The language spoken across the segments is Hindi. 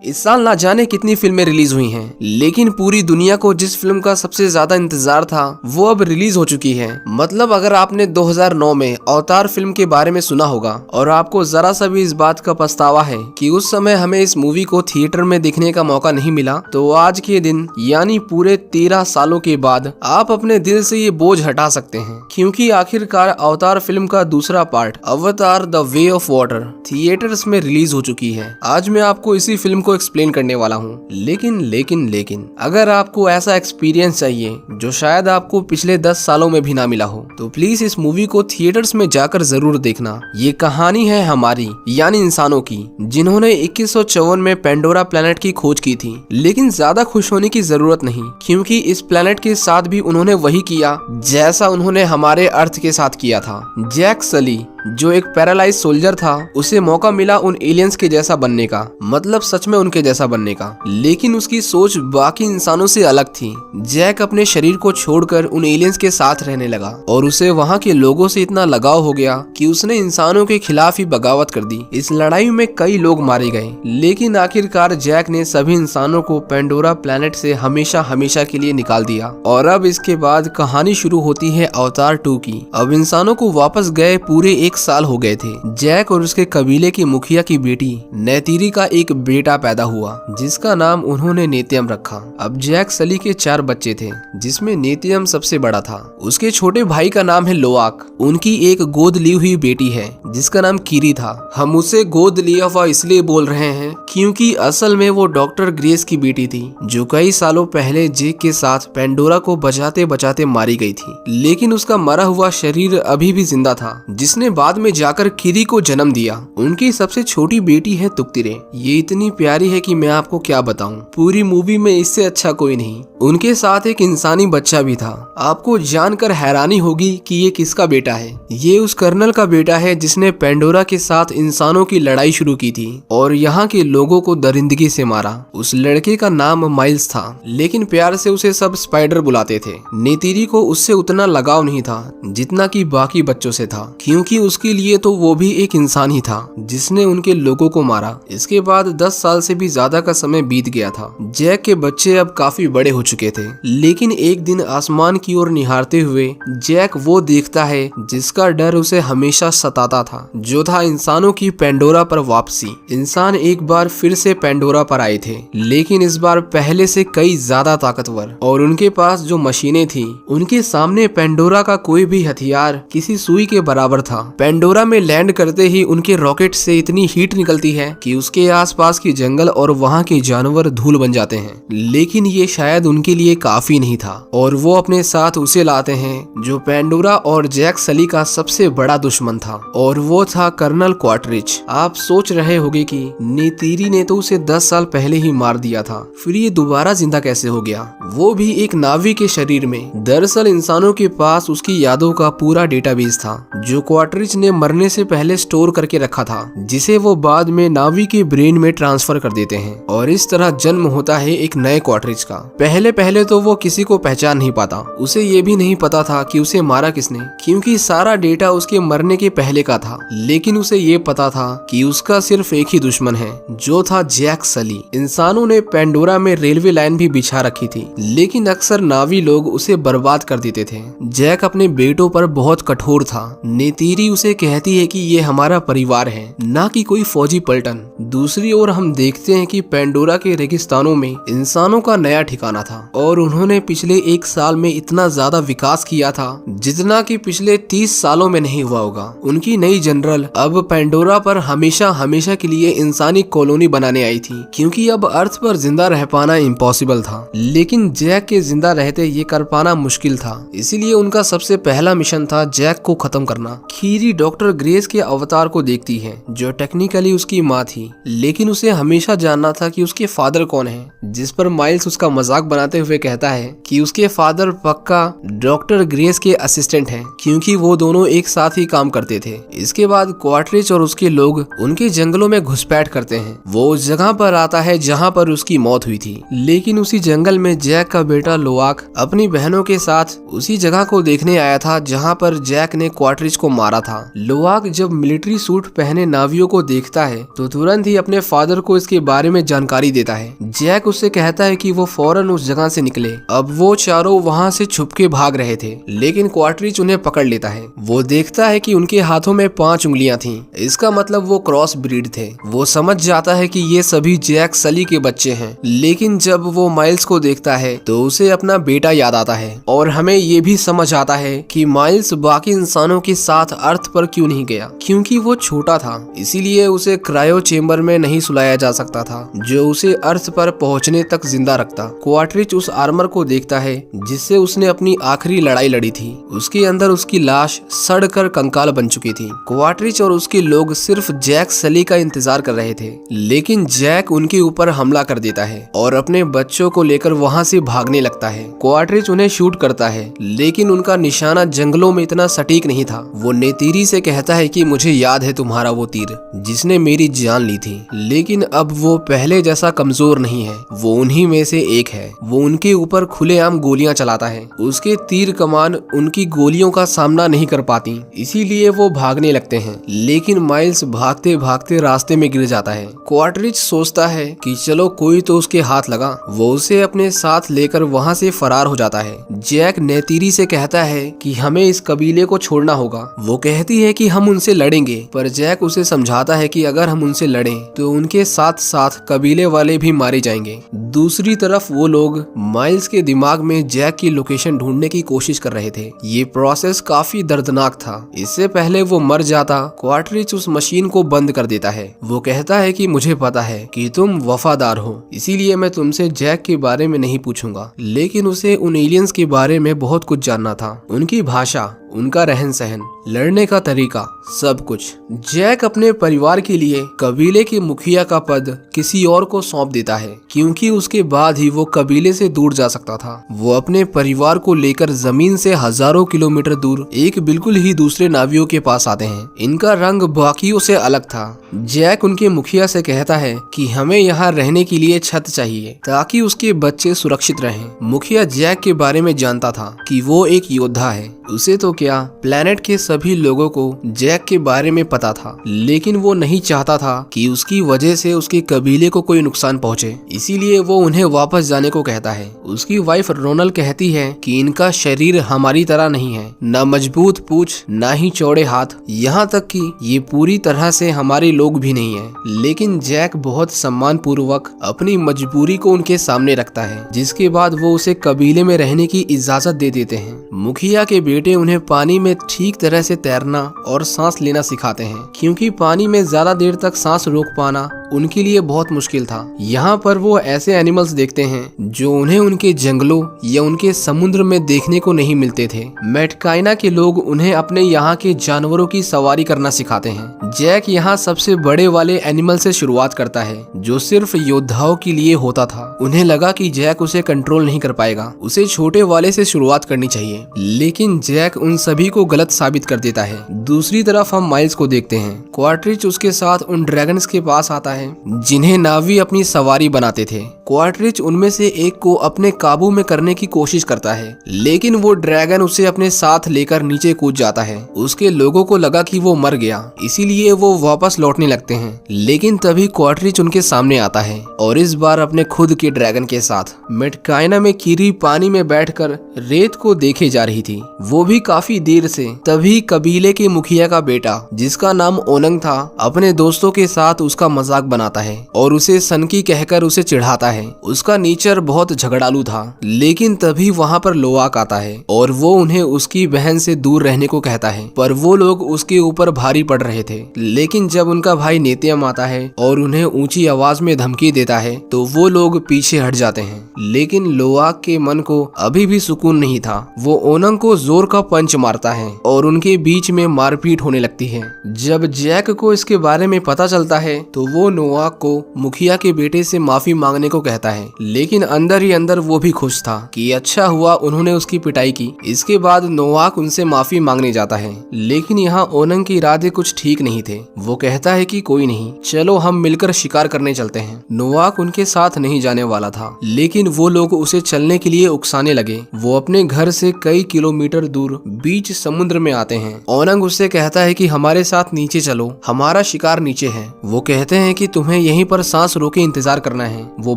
इस साल ना जाने कितनी फिल्में रिलीज हुई हैं, लेकिन पूरी दुनिया को जिस फिल्म का सबसे ज्यादा इंतजार था वो अब रिलीज हो चुकी है। मतलब अगर आपने 2009 में अवतार फिल्म के बारे में सुना होगा और आपको जरा सा भी इस बात का पछतावा है कि उस समय हमें इस मूवी को थिएटर में देखने का मौका नहीं मिला, तो आज के दिन यानी पूरे 13 सालों के बाद आप अपने दिल से ये बोझ हटा सकते हैं, क्योंकि आखिरकार अवतार फिल्म का दूसरा पार्ट अवतार the way of water theatres में रिलीज हो चुकी है। आज मैं आपको इसी फिल्म को एक्सप्लेन करने वाला हूँ। लेकिन अगर आपको ऐसा एक्सपीरियंस चाहिए जो शायद आपको पिछले 10 सालों में भी ना मिला हो, तो प्लीज इस मूवी को थिएटर्स में जाकर जरूर देखना। ये कहानी है हमारी यानी इंसानों की, जिन्होंने 2154 में पेंडोरा प्लेनेट की खोज की थी। लेकिन ज्यादा खुश होने की जरूरत नहीं, क्योंकि इस प्लेनेट के साथ भी उन्होंने वही किया जैसा उन्होंने हमारे अर्थ के साथ किया था। जैक सली जो एक पैरालाइज सोल्जर था, उसे मौका मिला उन एलियंस के जैसा बनने का, मतलब सच में उनके जैसा बनने का। लेकिन उसकी सोच बाकी इंसानों से अलग थी। जैक अपने शरीर को छोड़कर उन एलियंस के साथ रहने लगा और उसे वहाँ के लोगों से इतना लगाव हो गया कि उसने इंसानों के खिलाफ ही बगावत कर दी। इस लड़ाई में कई लोग मारे गए, लेकिन आखिरकार जैक ने सभी इंसानों को पेंडोरा प्लेनेट से हमेशा हमेशा के लिए निकाल दिया। और अब इसके बाद कहानी शुरू होती है अवतार 2 की। अब इंसानों को वापस गए पूरे 1 साल हो गए थे। जैक और उसके कबीले की मुखिया की बेटी नेतीरी का एक बेटा पैदा हुआ, जिसका नाम उन्होंने नेतियम रखा। अब जैक सली के 4 बच्चे थे, जिसमें नेतियम सबसे बड़ा था। उसके छोटे भाई का नाम है लोआक। उनकी एक गोद ली हुई बेटी है जिसका नाम कीरी था। हम उसे गोद लिया हुआ इसलिए बोल रहे हैं क्योंकि असल में वो डॉक्टर ग्रेस की बेटी थी, जो कई सालों पहले जैक के साथ पेंडोरा को बचाते बचाते मारी गई थी। लेकिन उसका मरा हुआ शरीर अभी भी जिंदा था, जिसने बाद में जाकर कीरी को जन्म दिया। उनकी सबसे छोटी बेटी है तुक्तिरे। ये इतनी प्यारी है कि मैं आपको क्या बताऊं। पूरी मूवी में इससे अच्छा कोई नहीं। उनके साथ एक इंसानी बच्चा भी था। आपको जानकर हैरानी होगी कि ये किसका बेटा है। ये उस कर्नल का बेटा है जिसने पेंडोरा के साथ इंसानों की लड़ाई शुरू की थी और यहाँ के लोगों को दरिंदगी से मारा। उस लड़के का नाम माइल्स था, लेकिन प्यार से उसे सब स्पाइडर बुलाते थे। नेतीरी को उससे उतना लगाव नहीं था जितना कि बाकी बच्चों से था, क्योंकि उसके लिए तो वो भी एक इंसान ही था जिसने उनके लोगों को मारा। इसके बाद 10 साल से भी ज्यादा का समय बीत गया था। जैक के बच्चे अब काफी बड़े हो चुके थे, लेकिन एक दिन आसमान की ओर निहारते हुए जैक वो देखता है जिसका डर उसे हमेशा सताता था, जो था इंसानों की पेंडोरा पर वापसी। इंसान एक बार फिर से पेंडोरा पर आए थे, लेकिन इस बार पहले से कई ज्यादा ताकतवर, और उनके पास जो मशीनें थी उनके सामने पेंडोरा का कोई भी हथियार किसी सुई के बराबर था। पेंडोरा में लैंड करते ही उनके रॉकेट से इतनी हीट निकलती है कि उसके आसपास की जंगल और वहाँ के जानवर धूल बन जाते हैं। लेकिन ये शायद उनके लिए काफी नहीं था, और वो अपने साथ उसे लाते हैं जो पेंडोरा और जैक सली का सबसे बड़ा दुश्मन था, और वो था कर्नल क्वार्टरिज। आप सोच रहे होंगे कि नेतीरी ने तो उसे 10 साल पहले ही मार दिया था, फिर ये दोबारा जिंदा कैसे हो गया, वो भी एक नावी के शरीर में। दरअसल इंसानों के पास उसकी यादों का पूरा डेटाबेस था जो क्वार्टरिज ने मरने से पहले स्टोर करके रखा था, जिसे वो बाद में नावी के ब्रेन में ट्रांसफर कर देते हैं, और इस तरह जन्म होता है एक नए क्वार्टरिज का। पहले तो वो किसी को पहचान नहीं पाता। उसे ये भी नहीं पता था कि उसे मारा किसने, क्योंकि सारा डेटा उसके मरने के पहले का था। लेकिन उसे ये पता था कि उसका सिर्फ एक ही दुश्मन है, जो था जैक सली। इंसानों ने पेंडोरा में रेलवे लाइन भी बिछा रखी थी, लेकिन अक्सर नावी लोग उसे बर्बाद कर देते थे। जैक अपने बेटों पर बहुत कठोर था। नेतीरी उसे कहती है कि ये हमारा परिवार है, ना कि कोई फौजी पलटन। दूसरी ओर हम देखते हैं कि पेंडोरा के रेगिस्तानों में इंसानों का नया ठिकाना था, और उन्होंने पिछले 1 साल में इतना ज्यादा विकास किया था जितना कि पिछले 30 सालों में नहीं हुआ होगा। उनकी नई जनरल अब पेंडोरा पर हमेशा हमेशा के लिए इंसानी कॉलोनी बनाने आई थी, क्योंकि अब अर्थ पर जिंदा रह पाना इम्पॉसिबल था। लेकिन जैक के जिंदा रहते ये कर पाना मुश्किल था, इसीलिए उनका सबसे पहला मिशन था जैक को खत्म करना। कीरी डॉक्टर ग्रेस के अवतार को देखती है, जो टेक्निकली उसकी माँ थी, लेकिन उसे हमेशा जानना था कि उसके फादर कौन है, जिस पर माइल्स उसका मजाक बनाते हुए कहता है कि उसके फादर पक्का डॉक्टर ग्रेस के असिस्टेंट हैं, क्योंकि वो दोनों एक साथ ही काम करते थे। इसके बाद क्वार्टरिज और उसके लोग उनके जंगलों में घुसपैठ करते हैं। वो उस जगह पर आता है जहाँ पर उसकी मौत हुई थी, लेकिन उसी जंगल में जैक का बेटा लोआक अपनी बहनों के साथ उसी जगह को देखने आया था जहाँ पर जैक ने क्वार्टरिज को मारा था। था। लोआक जब मिलिट्री सूट पहने नावियों को देखता है तो तुरंत ही अपने फादर को इसके बारे में जानकारी देता है। जैक उससे कहता है कि वो फौरन उस जगह से निकले। अब वो चारों वहाँ से छुप के भाग रहे थे, लेकिन क्वार्टरिच उन्हें पकड़ लेता है। वो देखता है कि उनके हाथों में 5 उंगलियां थीं। इसका मतलब वो क्रॉस ब्रीड थे। वो समझ जाता है कि ये सभी जैक सली के बच्चे हैं, लेकिन जब वो माइल्स को देखता है तो उसे अपना बेटा याद आता है और हमें ये भी समझ आता है कि माइल्स बाकी इंसानों के साथ अर्थ पर क्यों नहीं गया, क्योंकि वो छोटा था, इसीलिए उसे क्रायो चेम्बर में नहीं सुलाया जा सकता था जो उसे अर्थ पर पहुंचने तक जिंदा रखता। क्वार्टरिच उस आर्मर को देखता है जिससे उसने अपनी आखिरी लड़ाई लड़ी थी। उसके अंदर उसकी लाश सड़कर कंकाल बन चुकी थी। क्वार्टरिच और उसके लोग सिर्फ जैक सली का इंतजार कर रहे थे, लेकिन जैक उनके ऊपर हमला कर देता है और अपने बच्चों को लेकर वहां से भागने लगता है। क्वार्टरिच उन्हें शूट करता है, लेकिन उनका निशाना जंगलों में इतना सटीक नहीं था। वो नेतीरी से कहता है कि मुझे याद है तुम्हारा वो तीर जिसने मेरी जान ली थी, लेकिन अब वो पहले जैसा कमजोर नहीं है। वो उन्हीं में से एक है। वो उनके ऊपर खुलेआम गोलियां चलाता है। उसके तीर कमान उनकी गोलियों का सामना नहीं कर पाती, इसीलिए वो भागने लगते हैं, लेकिन माइल्स भागते भागते रास्ते में गिर जाता है। क्वार्टरिच सोचता है कि चलो कोई तो उसके हाथ लगा। वो उसे अपने साथ लेकर वहां से फरार हो जाता है। जैक नेतीरी से कहता है कि हमें इस कबीले को छोड़ना होगा। वो कहती है कि हम उनसे लड़ेंगे, पर जैक उसे समझाता है कि अगर हम उनसे लड़ें तो उनके साथ साथ कबीले वाले भी मारे जाएंगे। दूसरी तरफ वो लोग माइल्स के दिमाग में जैक की लोकेशन ढूंढने की कोशिश कर रहे थे। ये प्रोसेस काफी दर्दनाक था। इससे पहले वो मर जाता, क्वार्टरिच उस मशीन को बंद कर देता है। वो कहता है कि मुझे पता है कि तुम वफादार हो, इसीलिए मैं तुमसे जैक के बारे में नहीं पूछूंगा, लेकिन उसे उन एलियंस के बारे में बहुत कुछ जानना था। उनकी भाषा, उनका रहन सहन, लड़ने का तरीका, सब कुछ। जैक अपने परिवार के लिए कबीले के मुखिया का पद किसी और को सौंप देता है, क्योंकि उसके बाद ही वो कबीले से दूर जा सकता था। वो अपने परिवार को लेकर जमीन से हजारों किलोमीटर दूर एक बिल्कुल ही दूसरे नावियों के पास आते हैं। इनका रंग बाकियों से अलग था। जैक उनके मुखिया से कहता है कि हमें यहाँ रहने के लिए छत चाहिए ताकि उसके बच्चे सुरक्षित रहें। मुखिया जैक के बारे में जानता था कि वो एक योद्धा है। उसे तो क्या, प्लेनेट के सभी लोगों को जैक के बारे में पता था, लेकिन वो नहीं चाहता था कि उसकी वजह से उसके कबीले को कोई नुकसान पहुंचे, इसीलिए वो उन्हें वापस जाने को कहता है। उसकी वाइफ रोनल कहती है कि इनका शरीर हमारी तरह नहीं है, न मजबूत पूंछ न ही चौड़े हाथ, यहाँ तक कि ये पूरी तरह से हमारे लोग भी नहीं है। लेकिन जैक बहुत सम्मान पूर्वक अपनी मजबूरी को उनके सामने रखता है, जिसके बाद वो उसे कबीले में रहने की इजाजत दे देते हैं। मुखिया के बेटे उन्हें पानी में ठीक तरह से तैरना और सांस लेना सिखाते हैं, क्योंकि पानी में ज्यादा देर तक सांस रोक पाना उनके लिए बहुत मुश्किल था। यहाँ पर वो ऐसे एनिमल्स देखते हैं जो उन्हें उनके जंगलों या उनके समुद्र में देखने को नहीं मिलते थे। मेटकाइना के लोग उन्हें अपने यहाँ के जानवरों की सवारी करना सिखाते हैं। जैक यहाँ सबसे बड़े वाले एनिमल से शुरुआत करता है, जो सिर्फ योद्धाओं के लिए होता था। उन्हें लगा कि जैक उसे कंट्रोल नहीं कर पाएगा, उसे छोटे वाले से शुरुआत करनी चाहिए, लेकिन जैक उन सभी को गलत साबित कर देता है। दूसरी तरफ हम माइल्स को देखते हैं। क्वार्टरिच उसके साथ उन ड्रैगन्स के पास आता है जिन्हें नावी अपनी सवारी बनाते थे। क्वार्टरिच उनमें से एक को अपने काबू में करने की कोशिश करता है, लेकिन वो ड्रैगन उसे अपने साथ लेकर नीचे कूद जाता है। उसके लोगों को लगा कि वो मर गया, इसीलिए वो वापस लौटने लगते हैं, लेकिन तभी क्वार्टरिच उनके सामने आता है और इस बार अपने खुद के ड्रैगन के साथ। मेटकाइना में कीरी पानी में बैठकर रेत को देखे जा रही थी, वो भी काफी देर से। तभी कबीले के मुखिया का बेटा, जिसका नाम ओनंग था, अपने दोस्तों के साथ उसका मजाक बनाता है और उसे सनकी कहकर उसे चिढ़ाता है। उसका नेचर बहुत झगड़ालू था, लेकिन तभी वहाँ पर लोआक आता है और वो उन्हें उसकी बहन से दूर रहने को कहता है, पर वो लोग उसके ऊपर भारी पड़ रहे थे। लेकिन जब उनका भाई नेत्यम आता है और उन्हें ऊंची आवाज में धमकी देता है तो वो लोग पीछे हट जाते हैं। लेकिन लोआक के मन को अभी भी सुकून नहीं था। वो ओनंग को जोर का पंच मारता है और उनके बीच में मारपीट होने लगती है। जब जैक को इसके बारे में पता चलता है तो वो नोआक को मुखिया के बेटे से माफी मांगने को कहता है, लेकिन अंदर ही अंदर वो भी खुश था कि अच्छा हुआ उन्होंने उसकी पिटाई की। इसके बाद नोवाक उनसे माफी मांगने जाता है, लेकिन यहाँ ओनंग के इरादे कुछ ठीक नहीं थे। वो कहता है कि कोई नहीं, चलो हम मिलकर शिकार करने चलते हैं। नोवाक उनके साथ नहीं जाने वाला था, लेकिन वो लोग उसे चलने के लिए उकसाने लगे। वो अपने घर से कई किलोमीटर दूर बीच समुद्र में आते हैं। ओनंग उससे कहता है कि हमारे साथ नीचे चलो, हमारा शिकार नीचे है। वो कहते हैं कि तुम्हें यहीं पर सांस रोके इंतजार करना है, वो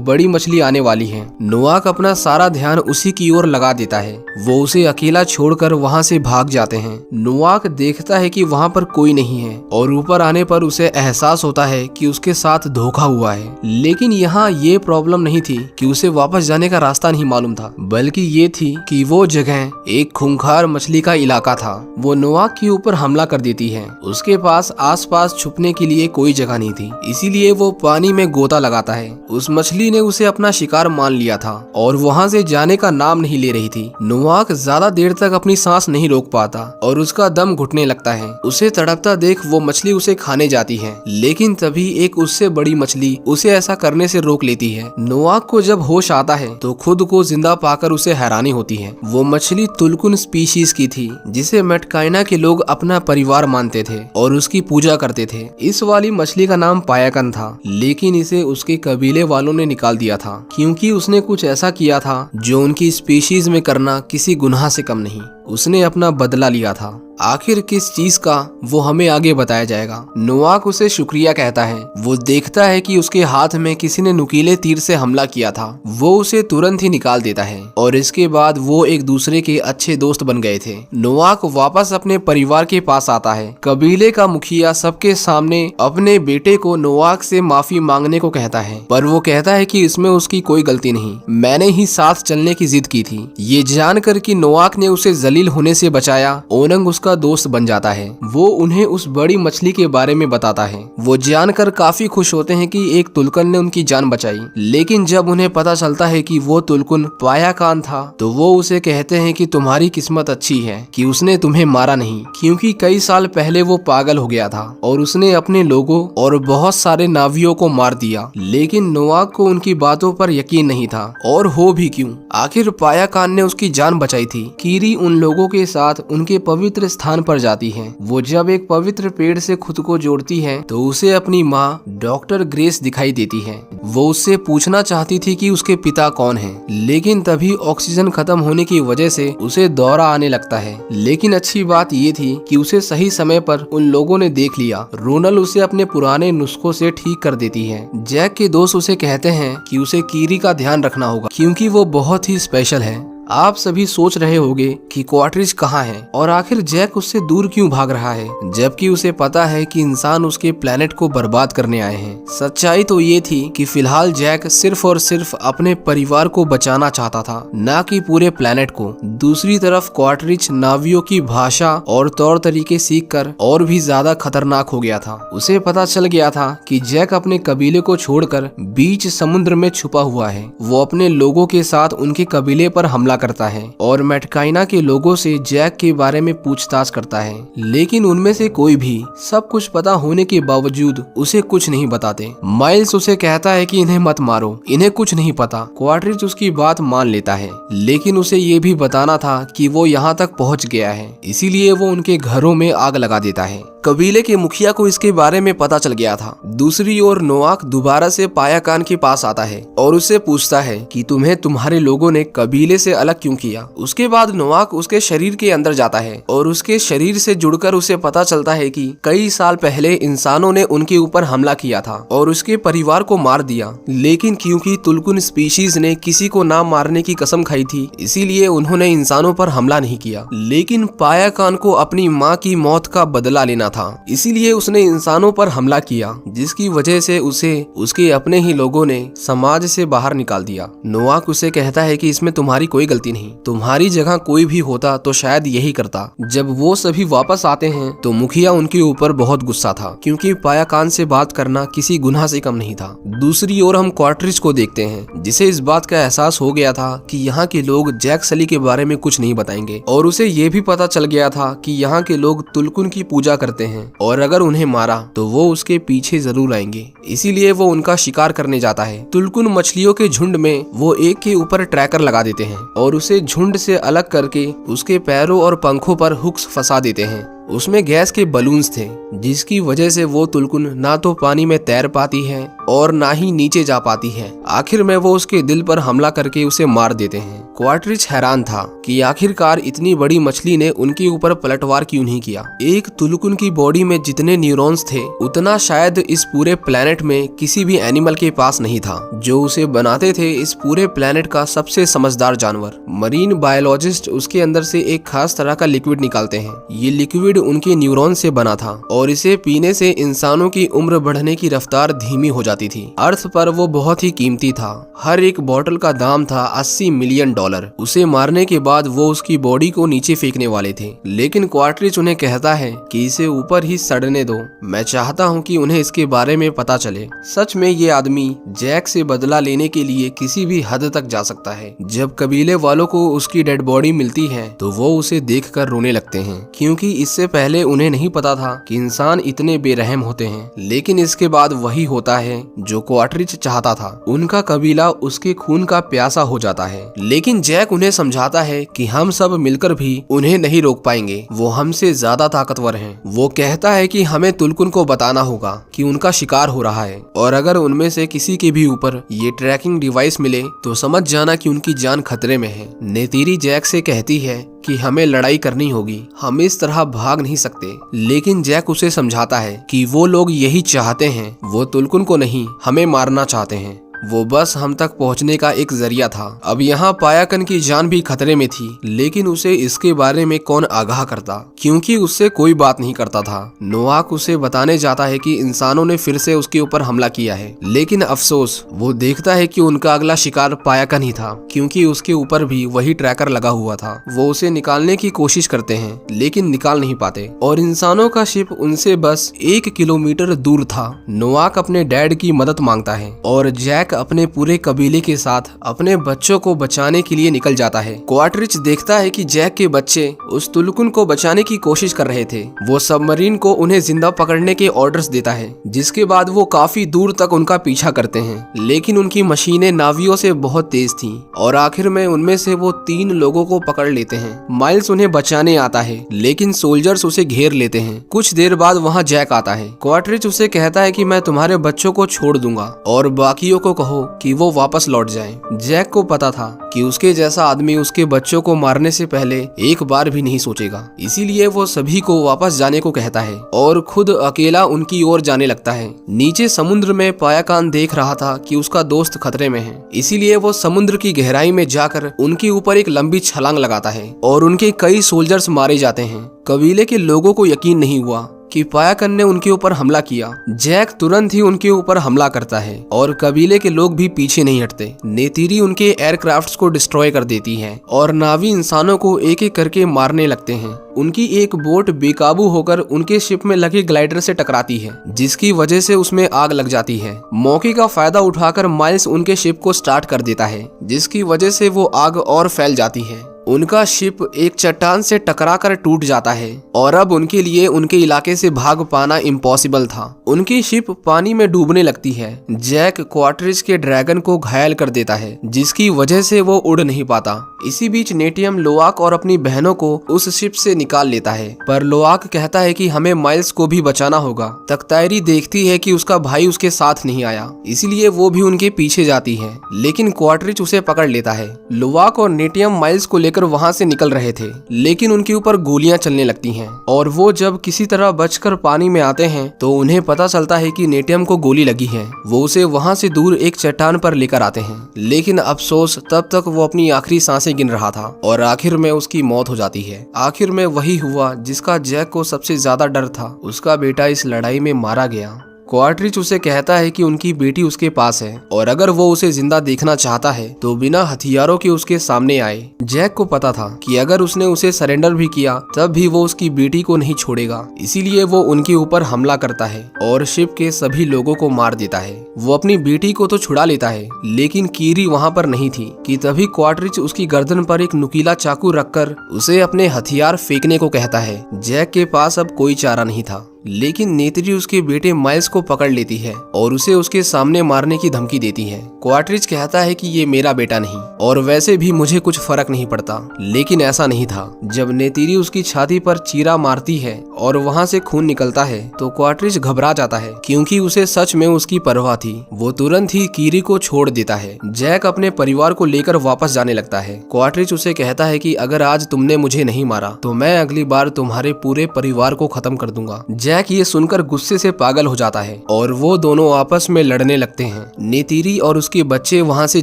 बड़ी मछली आने वाली है। नोवाक अपना सारा ध्यान उसी की ओर लगा देता है। वो उसे अकेला छोड़कर वहाँ से भाग जाते हैं। नोवाक देखता है कि वहाँ पर कोई नहीं है और ऊपर आने पर उसे एहसास होता है कि उसके साथ धोखा हुआ है। लेकिन यहाँ ये प्रॉब्लम नहीं थी कि उसे वापस जाने का रास्ता नहीं मालूम था, बल्कि ये थी कि वो जगह एक खूंखार मछली का इलाका था। वो नोवाक के ऊपर हमला कर देती है। उसके पास आसपास छुपने के लिए कोई जगह नहीं थी, इसीलिए वो पानी में गोता लगाता है। उस मछली ने उसे अपना शिकार मान लिया था और वहाँ से जाने का नाम नहीं ले रही थी। नोवाक ज्यादा देर तक अपनी सांस नहीं रोक पाता और उसका दम घुटने लगता है। उसे तड़पता देख वो मछली उसे खाने जाती है, लेकिन तभी एक उससे बड़ी मछली उसे ऐसा करने से रोक लेती है। नोवाक को जब होश आता है तो खुद को जिंदा पाकर उसे हैरानी होती है। वो मछली तुलकुन स्पीशीज की थी, जिसे मेटकाइना के लोग अपना परिवार मानते थे और उसकी पूजा करते थे। इस वाली मछली का नाम पायाकन था, लेकिन इसे उसके कबीले वालों ने निकाल दिया था क्योंकि उसने कुछ ऐसा किया था जो उनकी स्पीशीज में करना किसी गुनाह से कम नहीं। उसने अपना बदला लिया था। आखिर किस चीज का, वो हमें आगे बताया जाएगा। नोवाक उसे शुक्रिया कहता है। वो देखता है कि उसके हाथ में किसी ने नुकीले तीर से हमला किया था। वो उसे तुरंत ही निकाल देता है और इसके बाद वो एक दूसरे के अच्छे दोस्त बन गए थे। नोवाक वापस अपने परिवार के पास आता है। कबीले का मुखिया सबके सामने अपने बेटे को नोवाक से माफी मांगने को कहता है, पर वो कहता है कि इसमें उसकी कोई गलती नहीं, मैंने ही साथ चलने की जिद की थी। ये जानकर कि नोवाक ने उसे जलील होने से बचाया, ओनंग उसका दोस्त बन जाता है। वो उन्हें उस बड़ी मछली के बारे में बताता है। वो जानकर काफी खुश होते हैं कि एक तुलकुन ने उनकी जान बचाई, लेकिन जब उन्हें पता चलता है कि वो तुलकुन पायाकान था तो वो उसे कहते हैं कि तुम्हारी किस्मत अच्छी है कि उसने तुम्हें मारा नहीं, क्योंकि कई साल पहले वो पागल हो गया था और उसने अपने लोगों और बहुत सारे नावियों को मार दिया। लेकिन नोवाक को उनकी बातों पर यकीन नहीं था, और हो भी क्यों, आखिर पायाकान ने उसकी जान बचाई थी। कीरी उन लोगों के साथ उनके पवित्र स्थान पर जाती है। वो जब एक पवित्र पेड़ से खुद को जोड़ती है तो उसे अपनी माँ डॉक्टर ग्रेस दिखाई देती है। वो उससे पूछना चाहती थी कि उसके पिता कौन हैं, लेकिन तभी ऑक्सीजन खत्म होने की वजह से उसे दौरा आने लगता है। लेकिन अच्छी बात ये थी कि उसे सही समय पर उन लोगों ने देख लिया। रोनल उसे अपने पुराने नुस्खों से ठीक कर देती है। जैक के दोस्त उसे कहते हैं कि उसे कीरी का ध्यान रखना होगा क्योंकि वो बहुत ही स्पेशल है। आप सभी सोच रहे होंगे कि क्वार्ट्रिज कहाँ है और आखिर जैक उससे दूर क्यों भाग रहा है, जबकि उसे पता है कि इंसान उसके प्लेनेट को बर्बाद करने आए हैं। सच्चाई तो ये थी कि फिलहाल जैक सिर्फ और सिर्फ अपने परिवार को बचाना चाहता था, न कि पूरे प्लेनेट को। दूसरी तरफ क्वार्ट्रिज नावियों की भाषा और तौर तरीके सीखकर और भी ज्यादा खतरनाक हो गया था। उसे पता चल गया था कि जैक अपने कबीले को छोड़कर बीच समुद्र में छुपा हुआ है। वो अपने लोगों के साथ उनके कबीले पर हमला करता है और मेटकाइना के लोगों से जैक के बारे में पूछताछ करता है, लेकिन उनमें से कोई भी सब कुछ पता होने के बावजूद उसे कुछ नहीं बताते। माइल्स उसे कहता है कि इन्हें मत मारो, इन्हें कुछ नहीं पता। क्वार्ट्रिज उसकी बात मान लेता है, लेकिन उसे ये भी बताना था कि वो यहाँ तक पहुँच गया है, इसीलिए वो उनके घरों में आग लगा देता है। कबीले के मुखिया को इसके बारे में पता चल गया था। दूसरी ओर नोवाक दोबारा से पायाकान के पास आता है और उससे पूछता है कि तुम्हें तुम्हारे लोगों ने कबीले से अलग क्यों किया। उसके बाद नोवाक उसके शरीर के अंदर जाता है और उसके शरीर से जुड़कर उसे पता चलता है कि कई साल पहले इंसानों ने उनके ऊपर हमला किया था और उसके परिवार को मार दिया, लेकिन क्योंकि तुलकुन स्पीशीज ने किसी को ना मारने की कसम खाई थी, इसीलिए उन्होंने इंसानों पर हमला नहीं किया। लेकिन पायाकान को अपनी माँ की मौत का बदला लेना था, इसीलिए उसने इंसानों पर हमला किया, जिसकी वजह से उसे उसके अपने ही लोगों ने समाज से बाहर निकाल दिया। नोवाक उसे कहता है कि इसमें तुम्हारी कोई गलती नहीं, तुम्हारी जगह कोई भी होता तो शायद यही करता। जब वो सभी वापस आते हैं तो मुखिया उनके ऊपर बहुत गुस्सा था, क्योंकि पायाकान से बात करना किसी गुनाह से कम नहीं था। दूसरी ओर हम क्वार्ट्रिज को देखते हैं, जिसे इस बात का एहसास हो गया था कि यहाँ के लोग जैक सली के बारे में कुछ नहीं बताएंगे, और उसे ये भी पता चल गया था कि यहाँ के लोग तुलकुन की पूजा करते करते हैं और अगर उन्हें मारा तो वो उसके पीछे जरूर आएंगे, इसीलिए वो उनका शिकार करने जाता है। तुलकुन मछलियों के झुंड में वो एक के ऊपर ट्रैकर लगा देते हैं और उसे झुंड से अलग करके उसके पैरों और पंखों पर हुक्स फंसा देते हैं। उसमें गैस के बलून्स थे, जिसकी वजह से वो तुलकुन ना तो पानी में तैर पाती है और ना ही नीचे जा पाती है। आखिर में वो उसके दिल पर हमला करके उसे मार देते हैं। क्वार्टरिच हैरान था कि आखिरकार इतनी बड़ी मछली ने उनके ऊपर पलटवार क्यों नहीं किया। एक तुलकुन की बॉडी में जितने न्यूरॉन्स थे उतना शायद इस पूरे प्लेनेट में किसी भी एनिमल के पास नहीं था। जो उसे बनाते थे इस पूरे प्लेनेट का सबसे समझदार जानवर। मरीन बायोलॉजिस्ट उसके अंदर से एक खास तरह का लिक्विड निकालते हैं। ये लिक्विड उनके न्यूरॉन से बना था और इसे पीने से इंसानों की उम्र बढ़ने की रफ्तार धीमी हो जाती थी। अर्थ पर वो बहुत ही कीमती था। हर एक बोतल का दाम था $80 मिलियन। उसे मारने के बाद वो उसकी बॉडी को नीचे फेंकने वाले थे, लेकिन क्वार्टरिच उन्हें कहता है कि इसे ऊपर ही सड़ने दो, मैं चाहता हूँ कि उन्हें इसके बारे में पता चले। सच में ये आदमी जैक से बदला लेने के लिए किसी भी हद तक जा सकता है। जब कबीले वालों को उसकी डेड बॉडी मिलती है तो वो उसे देखकर रोने लगते हैं, क्योंकि इससे पहले उन्हें नहीं पता था कि इंसान इतने बेरहम होते हैं। लेकिन इसके बाद वही होता है जो क्वार्टरिच चाहता था। उनका कबीला उसके खून का प्यासा हो जाता है। लेकिन जैक उन्हें समझाता है कि हम सब मिलकर भी उन्हें नहीं रोक पाएंगे, वो हमसे ज्यादा ताकतवर हैं। वो कहता है कि हमें तुलकुन को बताना होगा कि उनका शिकार हो रहा है और अगर उनमें से किसी के भी ऊपर ये ट्रैकिंग डिवाइस मिले तो समझ जाना कि उनकी जान खतरे में है। नेतीरी जैक से कहती है कि हमें लड़ाई करनी होगी, हम इस तरह भाग नहीं सकते। लेकिन जैक उसे समझाता है कि वो लोग यही चाहते हैं, वो तुलकुन को नहीं हमें मारना चाहते हैं। वो बस हम तक पहुंचने का एक जरिया था। अब यहाँ पायाकन की जान भी खतरे में थी, लेकिन उसे इसके बारे में कौन आगाह करता, क्योंकि उससे कोई बात नहीं करता था। नोआक उसे बताने जाता है कि इंसानों ने फिर से उसके ऊपर हमला किया है, लेकिन अफसोस वो देखता है कि उनका अगला शिकार पायाकन ही था, क्योंकि उसके ऊपर भी वही ट्रैकर लगा हुआ था। वो उसे निकालने की कोशिश करते हैं लेकिन निकाल नहीं पाते और इंसानों का शिप उनसे बस 1 किलोमीटर दूर था। नोआक अपने डैड की मदद मांगता है और जैक अपने पूरे कबीले के साथ अपने बच्चों को बचाने के लिए निकल जाता है। क्वार्टरिच देखता है कि जैक के बच्चे उस तुलकुन को बचाने की कोशिश कर रहे थे। वो सबमरीन को उन्हें जिंदा पकड़ने के ऑर्डर्स देता है, जिसके बाद वो काफी दूर तक उनका पीछा करते हैं। लेकिन उनकी मशीनें नावियों से बहुत तेज थीं और आखिर में उनमें से वो 3 लोगों को पकड़ लेते हैं। माइल्स उन्हें बचाने आता है, लेकिन सोल्जर्स उसे घेर लेते हैं। कुछ देर बाद वहाँ जैक आता है। क्वार्टरिच उसे कहता है कि मैं तुम्हारे बच्चों को छोड़ दूंगा और बाकियों को कहो कि वो वापस लौट जाएं। जैक को पता था कि उसके जैसा आदमी उसके बच्चों को मारने से पहले एक बार भी नहीं सोचेगा, इसीलिए वो सभी को वापस जाने को कहता है और खुद अकेला उनकी ओर जाने लगता है। नीचे समुद्र में पायाकान देख रहा था कि उसका दोस्त खतरे में है, इसीलिए वो समुद्र की गहराई में जाकर उनके ऊपर एक लंबी छलांग लगाता है और उनके कई सोल्जर्स मारे जाते हैं। कबीले के लोगों को यकीन नहीं हुआ कि पायाकन ने उनके ऊपर हमला किया। जैक तुरंत ही उनके ऊपर हमला करता है और कबीले के लोग भी पीछे नहीं हटते। नेतीरी उनके एयरक्राफ्ट्स को डिस्ट्रॉय कर देती है और नावी इंसानों को एक एक करके मारने लगते हैं। उनकी एक बोट बेकाबू होकर उनके शिप में लगे ग्लाइडर से टकराती है, जिसकी वजह से उसमें आग लग जाती है। मौके का फायदा उठाकर माइल्स उनके शिप को स्टार्ट कर देता है, जिसकी वजह से वो आग और फैल जाती है। उनका शिप एक चट्टान से टकराकर टूट जाता है और अब उनके लिए उनके इलाके से भाग पाना इम्पॉसिबल था। उनकी शिप पानी में डूबने लगती है। जैक क्वार्टरिच के ड्रैगन को घायल कर देता है, जिसकी वजह से वो उड़ नहीं पाता। इसी बीच नेटियम लोआक और अपनी बहनों को उस शिप से निकाल लेता है, पर लोआक कहता है कि हमें माइल्स को भी बचाना होगा। तख्तायरी देखती है कि उसका भाई उसके साथ नहीं आया, इसलिए वो भी उनके पीछे जाती है, लेकिन क्वार्टरिच उसे पकड़ लेता है। लोआक और नेटियम माइल्स को लेकर वहां से निकल रहे थे, लेकिन उनके ऊपर गोलियां चलने लगती हैं और वो जब किसी तरह बचकर पानी में आते हैं तो उन्हें पता चलता है कि नेटियम को गोली लगी है। वो उसे वहां से दूर एक चट्टान पर लेकर आते हैं, लेकिन अफसोस तब तक वो अपनी आखिरी सांसें गिन रहा था और आखिर में उसकी मौत हो जाती है। आखिर में वही हुआ जिसका जैक को सबसे ज्यादा डर था, उसका बेटा इस लड़ाई में मारा गया। क्वार्टरिच उसे कहता है कि उनकी बेटी उसके पास है और अगर वो उसे जिंदा देखना चाहता है तो बिना हथियारों के उसके सामने आए। जैक को पता था कि अगर उसने उसे सरेंडर भी किया तब भी वो उसकी बेटी को नहीं छोड़ेगा, इसीलिए वो उनके ऊपर हमला करता है और शिप के सभी लोगों को मार देता है। वो अपनी बेटी को तो छुड़ा लेता है, लेकिन कीरी वहाँ पर नहीं थी कि तभी क्वार्टरिच उसकी गर्दन पर एक नुकीला चाकू रखकर उसे अपने हथियार फेंकने को कहता है। जैक के पास अब कोई चारा नहीं था। लेकिन नेत्री उसके बेटे माइल्स को पकड़ लेती है और उसे उसके सामने मारने की धमकी देती है। क्वार्टरिज कहता है कि ये मेरा बेटा नहीं और वैसे भी मुझे कुछ फर्क नहीं पड़ता, लेकिन ऐसा नहीं था। जब नेत्री उसकी छाती पर चीरा मारती है और वहाँ से खून निकलता है तो क्वार्टरिज घबरा जाता है क्योंकि उसे सच में उसकी परवाह थी। वो तुरंत ही कीरी को छोड़ देता है। जैक अपने परिवार को लेकर वापस जाने लगता है। क्वार्टरिज उसे कहता है कि अगर आज तुमने मुझे नहीं मारा तो मैं अगली बार तुम्हारे पूरे परिवार को खत्म कर दूंगा। जैक ये सुनकर गुस्से से पागल हो जाता है और वो दोनों आपस में लड़ने लगते हैं। नेत्री और उसके बच्चे वहाँ से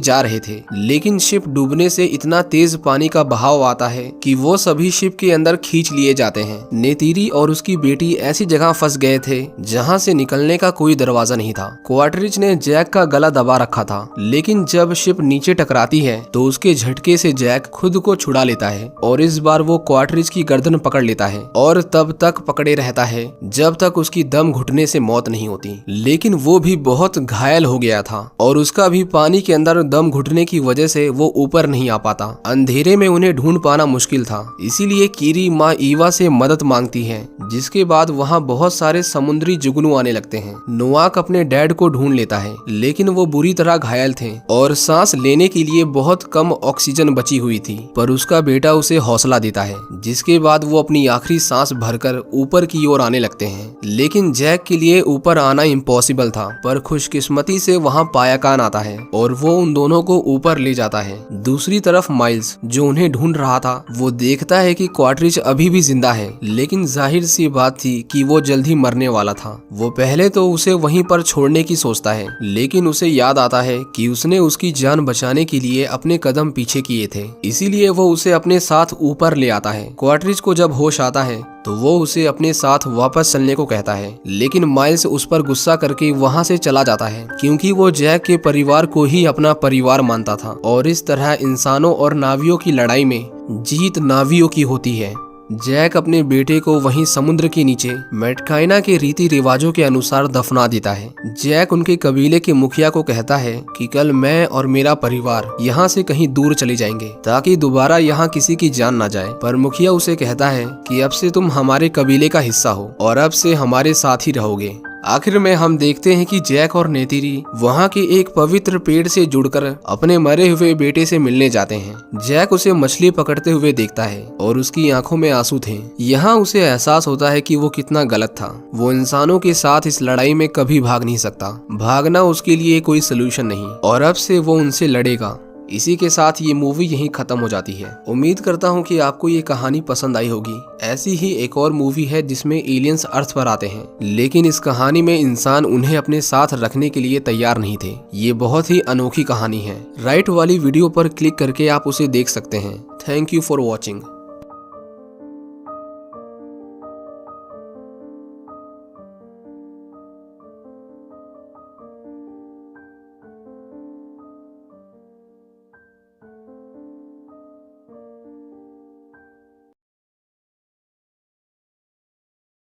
जा रहे थे, लेकिन शिप डूबने से इतना तेज पानी का बहाव आता है कि वो सभी शिप के अंदर खींच लिए जाते हैं। नेत्री और उसकी बेटी ऐसी जगह फंस गए थे जहाँ से निकलने का कोई दरवाजा नहीं था। क्वार्टरिज ने जैक का गला दबा रखा था, लेकिन जब शिप नीचे टकराती है तो उसके झटके से जैक खुद को छुड़ा लेता है और इस बार वो क्वार्टरिज की गर्दन पकड़ लेता है और तब तक पकड़े रहता है जब तक उसकी दम घुटने से मौत नहीं होती। लेकिन वो भी बहुत घायल हो गया था और उसका भी पानी के अंदर दम घुटने की वजह से वो ऊपर नहीं आ पाता। अंधेरे में उन्हें ढूंढ पाना मुश्किल था, इसीलिए कीरी माँ ईवा से मदद मांगती है, जिसके बाद वहाँ बहुत सारे समुद्री जुगनू आने लगते हैं। नोआक अपने डैड को ढूंढ लेता है, लेकिन वो बुरी तरह घायल थे और सांस लेने के लिए बहुत कम ऑक्सीजन बची हुई थी, पर उसका बेटा उसे हौसला देता है, जिसके बाद वो अपनी आखिरी सांस भरकर ऊपर की ओर आने लगते हैं। लेकिन जैक के लिए ऊपर आना इम्पॉसिबल था, पर खुशकिस्मती से वहाँ पायाकान आता है और वो उन दोनों को ऊपर ले जाता है। दूसरी तरफ माइल्स, जो उन्हें ढूंढ रहा था, वो देखता है कि क्वार्टरिज अभी भी जिंदा है, लेकिन जाहिर सी बात थी कि वो जल्द ही मरने वाला था। वो पहले तो उसे वहीं पर छोड़ने की सोचता है, लेकिन उसे याद आता है कि उसने उसकी जान बचाने के लिए अपने कदम पीछे किए थे, इसीलिए वो उसे अपने साथ ऊपर ले आता है। क्वार्टरिज को जब होश आता है तो वो उसे अपने साथ वापस चलने को कहता है, लेकिन माइल्स उस पर गुस्सा करके वहाँ से चला जाता है क्योंकि वो जैक के परिवार को ही अपना परिवार मानता था और इस तरह इंसानों और नावियों की लड़ाई में जीत नावियों की होती है। जैक अपने बेटे को वहीं समुद्र के नीचे मेटकाइना के रीति रिवाजों के अनुसार दफना देता है। जैक उनके कबीले के मुखिया को कहता है कि कल मैं और मेरा परिवार यहाँ से कहीं दूर चले जाएंगे ताकि दोबारा यहाँ किसी की जान न जाए, पर मुखिया उसे कहता है कि अब से तुम हमारे कबीले का हिस्सा हो और अब से हमारे साथ ही रहोगे। आखिर में हम देखते हैं कि जैक और नेत्री वहाँ के एक पवित्र पेड़ से जुड़कर अपने मरे हुए बेटे से मिलने जाते हैं। जैक उसे मछली पकड़ते हुए देखता है और उसकी आंखों में आंसू थे। यहाँ उसे एहसास होता है कि वो कितना गलत था। वो इंसानों के साथ इस लड़ाई में कभी भाग नहीं सकता। भागना उसके लिए कोई सलूशन नहीं और अब से वो उनसे लड़ेगा। इसी के साथ ये मूवी यहीं खत्म हो जाती है। उम्मीद करता हूँ कि आपको ये कहानी पसंद आई होगी। ऐसी ही एक और मूवी है जिसमें एलियंस अर्थ पर आते हैं, लेकिन इस कहानी में इंसान उन्हें अपने साथ रखने के लिए तैयार नहीं थे। ये बहुत ही अनोखी कहानी है। राइट वाली वीडियो पर क्लिक करके आप उसे देख सकते हैं। Thank you for watching.